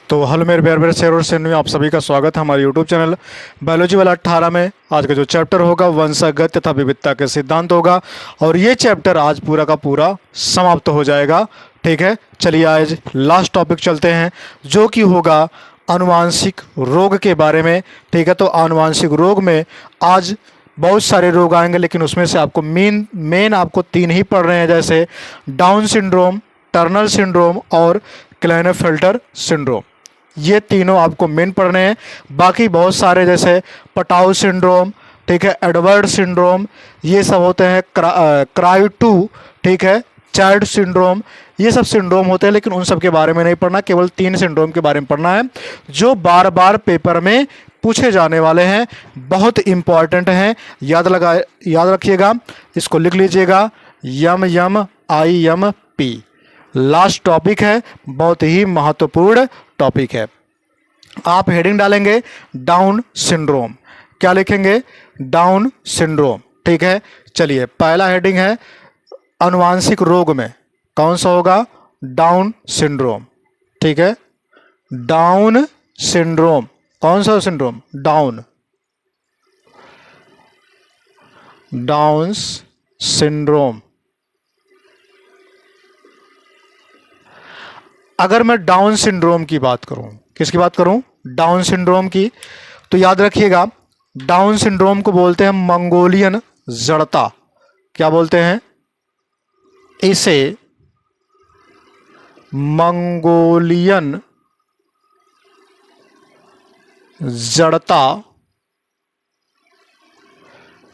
तो हेलो मेरे प्यारे प्यारे शेर और शेर में आप सभी का स्वागत है हमारे यूट्यूब चैनल बायोलॉजी वाला 18 में। आज का जो चैप्टर होगा वंशागत तथा विविधता के सिद्धांत होगा और ये चैप्टर आज पूरा का पूरा समाप्त हो जाएगा। ठीक है, चलिए आज लास्ट टॉपिक चलते हैं जो कि होगा आनुवांशिक रोग के बारे में। ठीक है, तो आनुवांशिक रोग में आज बहुत सारे रोग आएंगे, लेकिन उसमें से आपको मेन आपको 3 ही पढ़ रहे हैं, जैसे डाउन सिंड्रोम, टर्नर सिंड्रोम और क्लेनेफेल्टर सिंड्रोम। ये तीनों आपको मेन पढ़ने हैं। बाकी बहुत सारे जैसे पटाउ सिंड्रोम, ठीक है, एडवर्ड सिंड्रोम, ये सब होते हैं। क्राई टू, ठीक है, चाइल्ड सिंड्रोम, ये सब सिंड्रोम होते हैं, लेकिन उन सब के बारे में नहीं पढ़ना, केवल 3 सिंड्रोम के बारे में पढ़ना है जो बार बार पेपर में पूछे जाने वाले हैं, बहुत इंपॉर्टेंट हैं। याद रखिएगा, इसको लिख लीजिएगा, यम यम I M P. Last topic है, बहुत ही महत्वपूर्ण टॉपिक है। आप हेडिंग डालेंगे डाउन सिंड्रोम, क्या लिखेंगे? Down syndrome. ठीक है, चलिए पहला हेडिंग है आनुवांशिक रोग में कौन सा होगा? Down syndrome. ठीक है, डाउन सिंड्रोम, कौन सा सिंड्रोम? Down syndrome. अगर मैं डाउन सिंड्रोम की बात करूं, किसकी बात करूं? डाउन सिंड्रोम की, तो याद रखिएगा डाउन सिंड्रोम को बोलते हैं मंगोलियन जड़ता। क्या बोलते हैं इसे? मंगोलियन जड़ता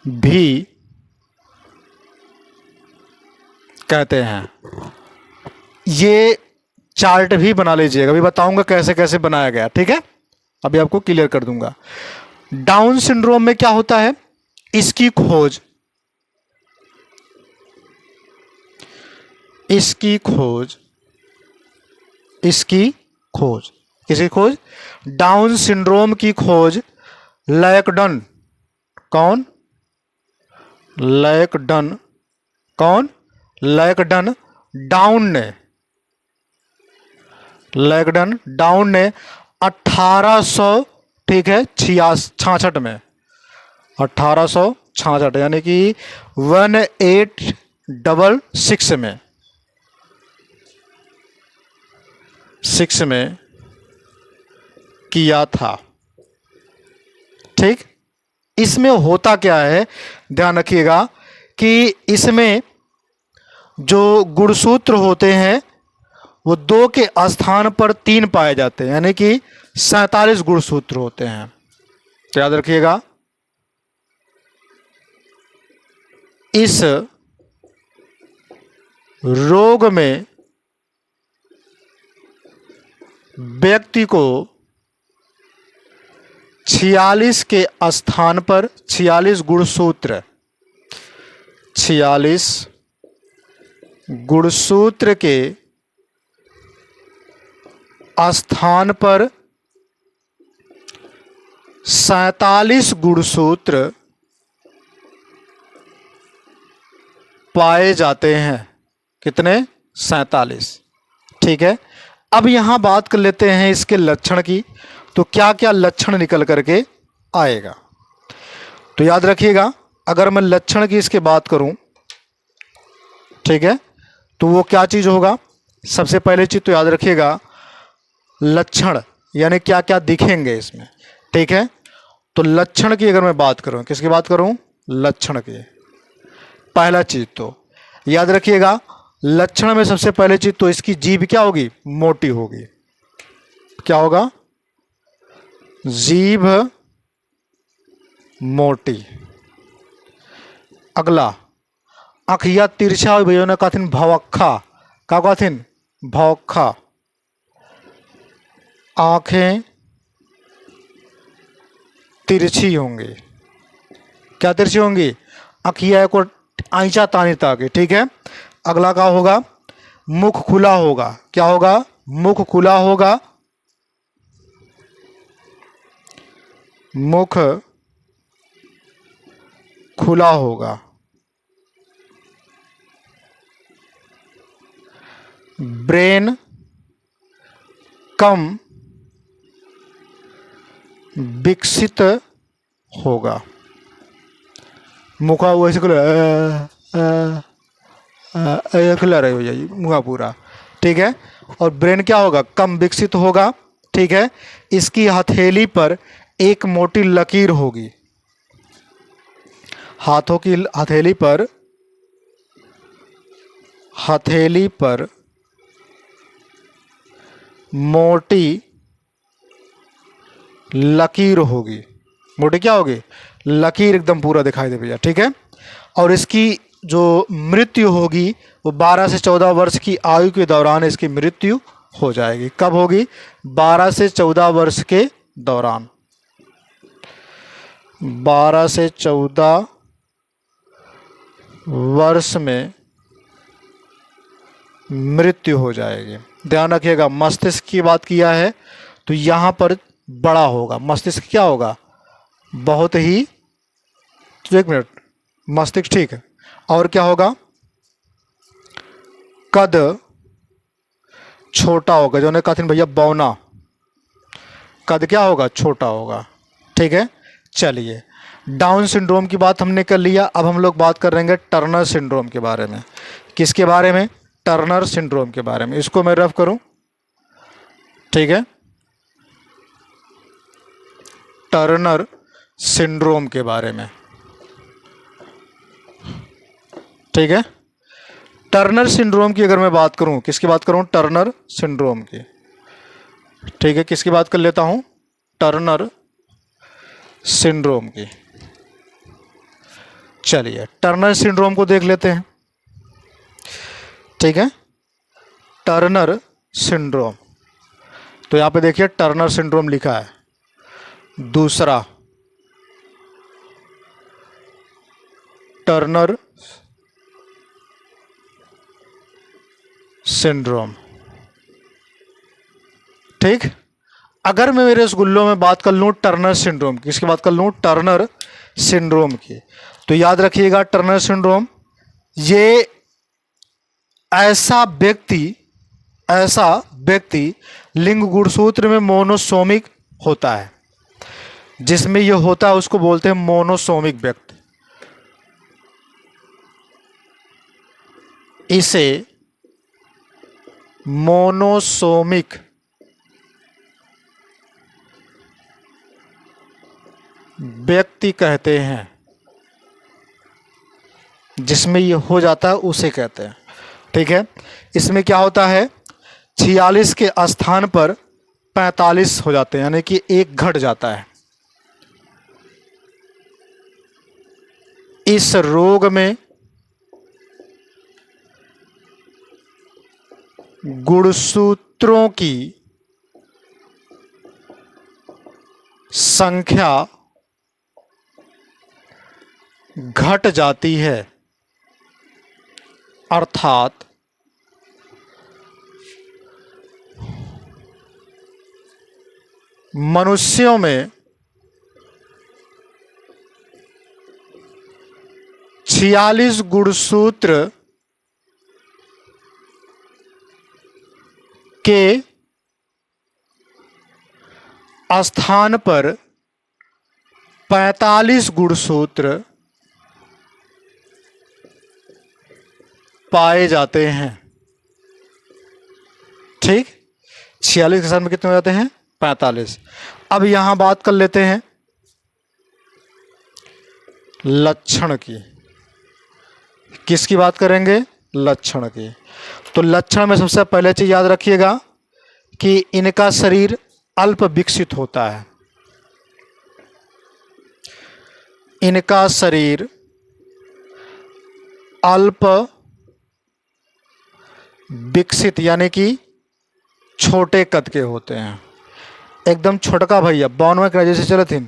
भी कहते हैं। ये चार्ट भी बना लीजिएगा, अभी बताऊंगा कैसे कैसे बनाया गया। ठीक है, अभी आपको क्लियर कर दूंगा। डाउन सिंड्रोम में क्या होता है? इसकी खोज किसकी खोज? डाउन सिंड्रोम की खोज लैकडन, कौन? लैकडन, कौन? लैकडन डाउन ने, लैकडन डाउन ने 1800, ठीक है, 66 में, 1866 यानी कि 1866 में, 6 में किया था। ठीक, इसमें होता क्या है, ध्यान रखिएगा कि इसमें जो गुणसूत्र होते हैं वो 2 के स्थान पर 3 पाए जाते हैं, यानी कि 47 गुणसूत्र होते हैं। तो याद रखिएगा, इस रोग में व्यक्ति को 46 के स्थान पर 46 गुणसूत्र, 46 गुणसूत्र के स्थान पर 47 गुणसूत्र पाए जाते हैं। कितने? 47। ठीक है, अब यहां बात कर लेते हैं इसके लक्षण की। तो क्या क्या लक्षण निकल करके आएगा? तो याद रखिएगा, अगर मैं लक्षण की इसके बात करूं, ठीक है, तो वो क्या चीज होगा? सबसे पहले चीज तो याद रखिएगा लक्षण, यानी क्या क्या दिखेंगे इसमें। ठीक है, तो लक्षण की अगर मैं बात करूं, किसकी बात करूं? लक्षण की। पहला चीज तो याद रखिएगा, लक्षण में सबसे पहले चीज तो इसकी जीभ क्या होगी? मोटी होगी। क्या होगा? जीभ मोटी। अगला, आँखिया तिरछा भैया ने कथिन भवक्खा, का कथिन भवक्खा, आंखें तिरछी होंगी। क्या तिरछी होंगी? आँखिया को आंचा तानी ताकि। ठीक है, अगला क्या होगा? मुख खुला होगा। क्या होगा? मुख खुला होगा। मुख खुला होगा। ब्रेन कम विकसित होगा। मुखा वैसे खुला खुला रहे हो जाइए मुखा पूरा, ठीक है। और ब्रेन क्या होगा, कम विकसित होगा, ठीक है। इसकी हथेली पर एक मोटी लकीर होगी, हाथों की हथेली पर मोटी लकीर होगी, मोटी क्या होगी, लकीर एकदम पूरा दिखाई दे भैया, ठीक है। और इसकी जो मृत्यु होगी वो 12 से 14 वर्ष की आयु के दौरान इसकी मृत्यु हो जाएगी। कब होगी, 12 से 14 वर्ष के दौरान, 12 से 14 वर्ष में मृत्यु हो जाएगी। ध्यान रखिएगा, मस्तिष्क की बात किया है तो यहाँ पर बड़ा होगा, मस्तिष्क क्या होगा, बहुत ही, एक मिनट, मस्तिष्क ठीक है। और क्या होगा, कद छोटा होगा, जो ने कहा था भैया बौना, कद क्या होगा, छोटा होगा, ठीक है। चलिए, डाउन सिंड्रोम की बात हमने कर लिया, अब हम लोग बात कर रहे हैं टर्नर सिंड्रोम के बारे में। किसके बारे में, टर्नर सिंड्रोम के बारे में। इसको मैं रफ करूं, ठीक है, टर्नर सिंड्रोम के बारे में, ठीक है। टर्नर सिंड्रोम की अगर मैं बात करूं, किसकी बात करूं, टर्नर सिंड्रोम की, ठीक है। किसकी बात कर लेता हूं, टर्नर सिंड्रोम की। चलिए, टर्नर सिंड्रोम को देख लेते हैं, ठीक है। टर्नर सिंड्रोम, तो यहां पे देखिए टर्नर सिंड्रोम लिखा है। दूसरा, टर्नर सिंड्रोम, ठीक। अगर मैं मेरे रसगुल्लों में बात कर लूं टर्नर सिंड्रोम की, किसकी बात कर लूं, टर्नर सिंड्रोम की, तो याद रखिएगा टर्नर सिंड्रोम ये ऐसा व्यक्ति लिंग गुणसूत्र में मोनोसोमिक होता है, जिसमें यह होता है उसको बोलते हैं मोनोसोमिक व्यक्ति। इसे मोनोसोमिक व्यक्ति कहते हैं, जिसमें ये हो जाता है उसे कहते हैं, ठीक है। इसमें क्या होता है, 46 के स्थान पर 45 हो जाते हैं, यानी कि एक घट जाता है। इस रोग में गुणसूत्रों की संख्या घट जाती है, अर्थात मनुष्यों में 46 गुणसूत्र के स्थान पर 45 गुणसूत्र पाए जाते हैं, ठीक। 46 के साथ में कितने हो जाते हैं, 45। अब यहां बात कर लेते हैं लक्षण की। किसकी बात करेंगे, लक्षण की। तो लक्षण में सबसे पहले चीज याद रखिएगा कि इनका शरीर अल्प विकसित होता है, इनका शरीर अल्प विकसित यानी कि छोटे कद के होते हैं, एकदम छोटका भैया 52 के जैसे चले थे,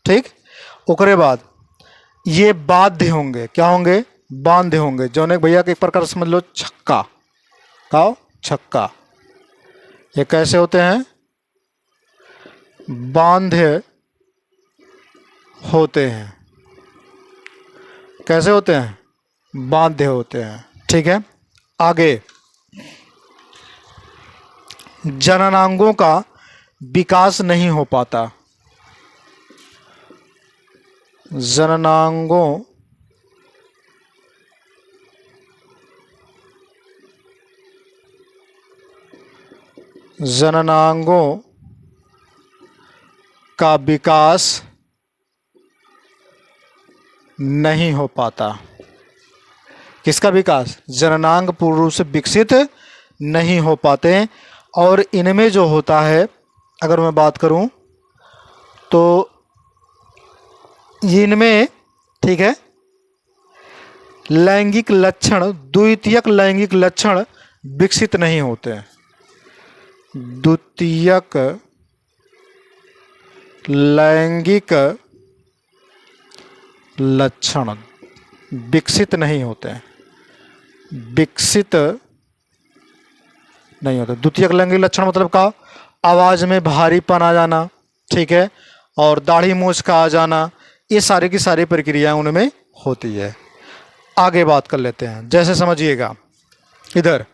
ठीक। ओकरे बाद ये बाध्य होंगे, क्या होंगे, बांधे होंगे, जो ने भैया के एक प्रकार समझ लो छक्का, का छक्का। ये कैसे होते हैं, बांधे होते हैं, कैसे होते हैं, बांधे होते हैं, ठीक है। आगे, जननांगों का विकास नहीं हो पाता, जननांगों का विकास नहीं हो पाता। किसका विकास? जननांग पूर्ण रूप से विकसित नहीं हो पाते। और इनमें जो होता है, अगर मैं बात करूं तो इनमें, ठीक है, लैंगिक लक्षण, द्वितीयक लैंगिक लक्षण विकसित नहीं होते हैं। द्वितीयक लैंगिक लक्षण विकसित नहीं होते हैं, विकसित नहीं होते। द्वितीयक लैंगिक लक्षण मतलब का? आवाज़ में भारीपन आ जाना, ठीक है, और दाढ़ी मूंछ का आ जाना, ये सारी की सारी प्रक्रियाएं उनमें होती है। आगे बात कर लेते हैं। जैसे समझिएगा, इधर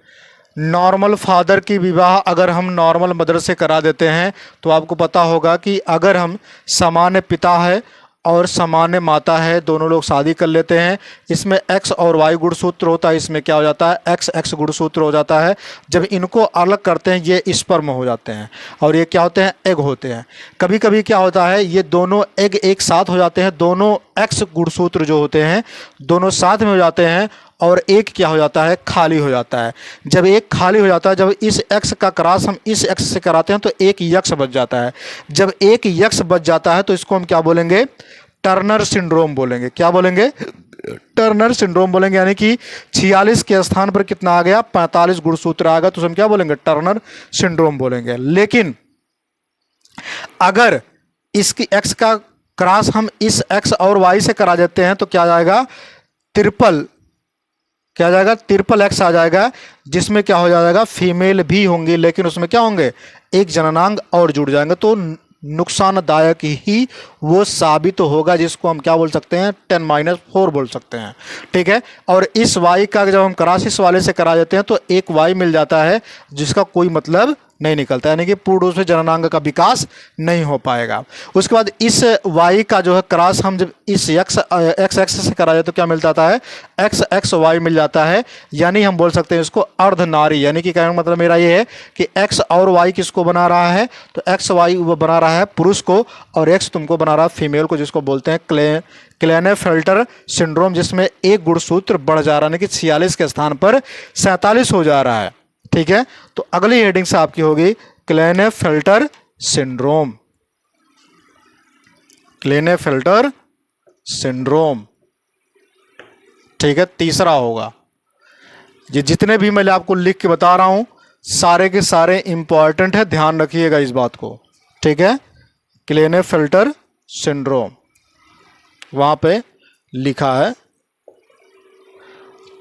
नॉर्मल फादर की विवाह अगर हम नॉर्मल मदर से करा देते हैं तो आपको पता होगा कि अगर हम सामान्य पिता है और सामान्य माता है, दोनों लोग शादी कर लेते हैं, इसमें एक्स और वाई गुणसूत्र होता है, इसमें क्या हो जाता है? एक्स एक्स गुणसूत्र हो जाता है। जब इनको अलग करते हैं ये स्पर्म हो जाते हैं और ये क्या होते हैं? एग होते हैं। कभी कभी क्या होता है, ये दोनों एग एक साथ हो जाते हैं, दोनों एक्स गुणसूत्र जो होते हैं दोनों साथ में हो जाते हैं और एक क्या हो जाता है? खाली हो जाता है। जब एक खाली हो जाता है, जब इस एक्स का क्रॉस हम इस एक्स से कराते हैं तो एक यक्ष बच जाता है। जब एक यक्ष बच जाता है तो इसको हम क्या बोलेंगे? टर्नर सिंड्रोम बोलेंगे। क्या बोलेंगे? टर्नर सिंड्रोम बोलेंगे। यानी कि 46 के स्थान पर कितना आ गया? 45 गुणसूत्र आ गया, तो हम क्या बोलेंगे? टर्नर सिंड्रोम बोलेंगे। लेकिन अगर इसकी एक्स का क्रॉस हम इस एक्स और वाई से करा देते हैं तो क्या जाएगा? ट्रिपल एक्स आ जाएगा, जिसमें क्या हो जाएगा? फीमेल भी होंगी, लेकिन उसमें क्या होंगे? एक जननांग और जुड़ जाएंगे, तो नुकसानदायक ही वो साबित तो होगा, जिसको हम क्या बोल सकते हैं? 10-4 बोल सकते हैं, ठीक है। और इस वाई का जब हम क्रॉस इस वाले से करा देते हैं तो एक वाई मिल जाता है, जिसका कोई मतलब नहीं निकलता, यानी कि पूर्ण रूप से जननांग का विकास नहीं हो पाएगा। उसके बाद इस वाई का जो है क्रॉस हम जब इस एक्स एक्स से करा जाए तो क्या मिल जाता है? एक्स एक्स वाई मिल जाता है, यानी हम बोल सकते हैं इसको अर्धनारी। यानी कि कहने का मतलब मेरा ये है कि एक्स और वाई किसको बना रहा है? तो एक्स वाई वो बना रहा है पुरुष को, और एक्स तुमको बना रहा है फीमेल को, जिसको बोलते हैं क्लेनेफेल्टर सिंड्रोम, जिसमें एक गुणसूत्र बढ़ जा रहा है, यानी कि 46 के स्थान पर 47 हो जा रहा है, ठीक है। तो अगली हेडिंग से आपकी होगी क्लेनेफेल्टर सिंड्रोम। क्लेनेफेल्टर सिंड्रोम, ठीक है, तीसरा होगा। ये जितने भी मैं आपको लिख के बता रहा हूं सारे के सारे इंपॉर्टेंट है, ध्यान रखिएगा इस बात को, ठीक है। क्लेनेफेल्टर सिंड्रोम, वहां पे लिखा है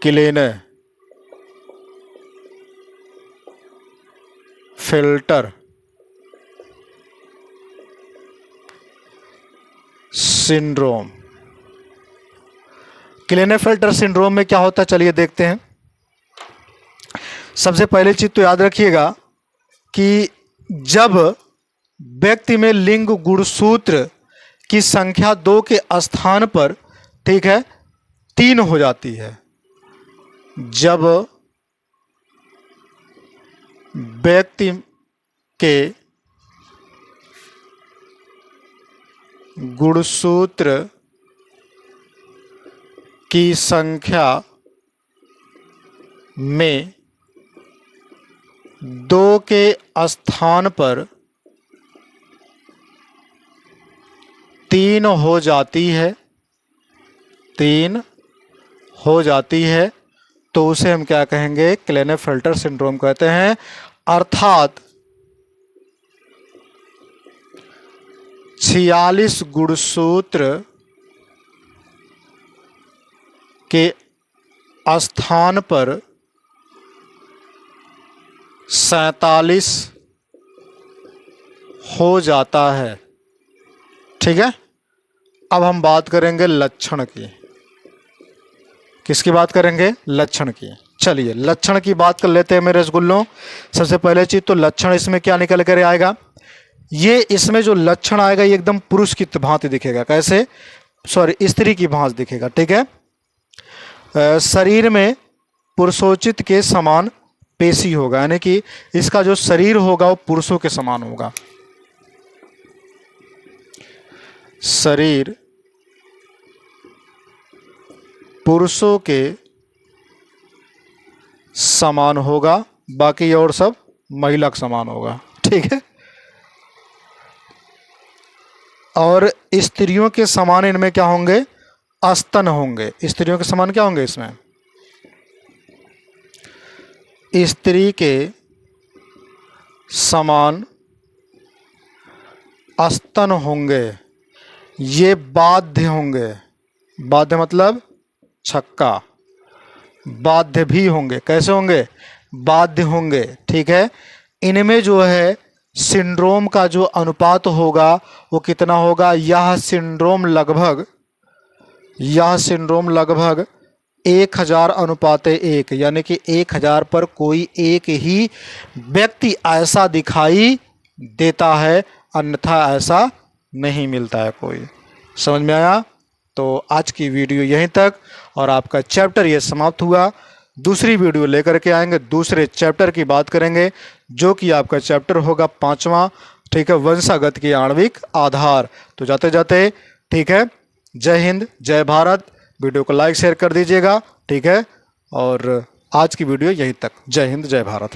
क्लेनेफेल्टर सिंड्रोम। क्लेनेफेल्टर सिंड्रोम में क्या होता है, चलिए देखते हैं। सबसे पहले चीज तो याद रखिएगा कि जब व्यक्ति में लिंग गुणसूत्र की संख्या 2 के स्थान पर, ठीक है, 3 हो जाती है, जब व्यक्ति के गुणसूत्र की संख्या में 2 के स्थान पर 3 हो जाती है, 3 हो जाती है, तो उसे हम क्या कहेंगे? क्लेनेफेल्टर सिंड्रोम कहते हैं। अर्थात 46 गुणसूत्र के स्थान पर 47 हो जाता है, ठीक है। अब हम बात करेंगे लक्षण की। किसकी बात करेंगे? लक्षण की। चलिए लक्षण की बात कर लेते हैं मेरे रसगुल्लों। सबसे पहले चीज तो लक्षण इसमें क्या निकल कर आएगा? ये इसमें जो लक्षण आएगा ये एकदम पुरुष की भांति दिखेगा। कैसे? सॉरी स्त्री की भांज दिखेगा, ठीक है। शरीर में पुरुषोचित के समान पेशी होगा, यानी कि इसका जो शरीर होगा वो पुरुषों के समान होगा। शरीर पुरुषों के समान होगा, बाकी और सब महिला के समान होगा, ठीक है। और स्त्रियों के समान इनमें क्या होंगे, स्तन होंगे। स्त्रियों के समान क्या होंगे इसमें, स्त्री के समान स्तन होंगे। ये बाध्य होंगे, बाध्य मतलब छक्का, बाध्य भी होंगे। कैसे होंगे, बाध्य होंगे, ठीक है। इनमें जो है सिंड्रोम का जो अनुपात होगा वो कितना होगा, यह सिंड्रोम लगभग 1000 अनुपाते 1, यानी कि 1000 पर कोई एक ही व्यक्ति ऐसा दिखाई देता है, अन्यथा ऐसा नहीं मिलता है कोई। समझ में आया? तो आज की वीडियो यहीं तक और आपका चैप्टर ये समाप्त हुआ। दूसरी वीडियो लेकर के आएंगे, दूसरे चैप्टर की बात करेंगे, जो कि आपका चैप्टर होगा 5वां, ठीक है, वंशागत के आणविक आधार। तो जाते जाते, ठीक है, जय हिंद जय भारत। वीडियो को लाइक शेयर कर दीजिएगा, ठीक है। और आज की वीडियो यहीं तक। जय हिंद जय भारत।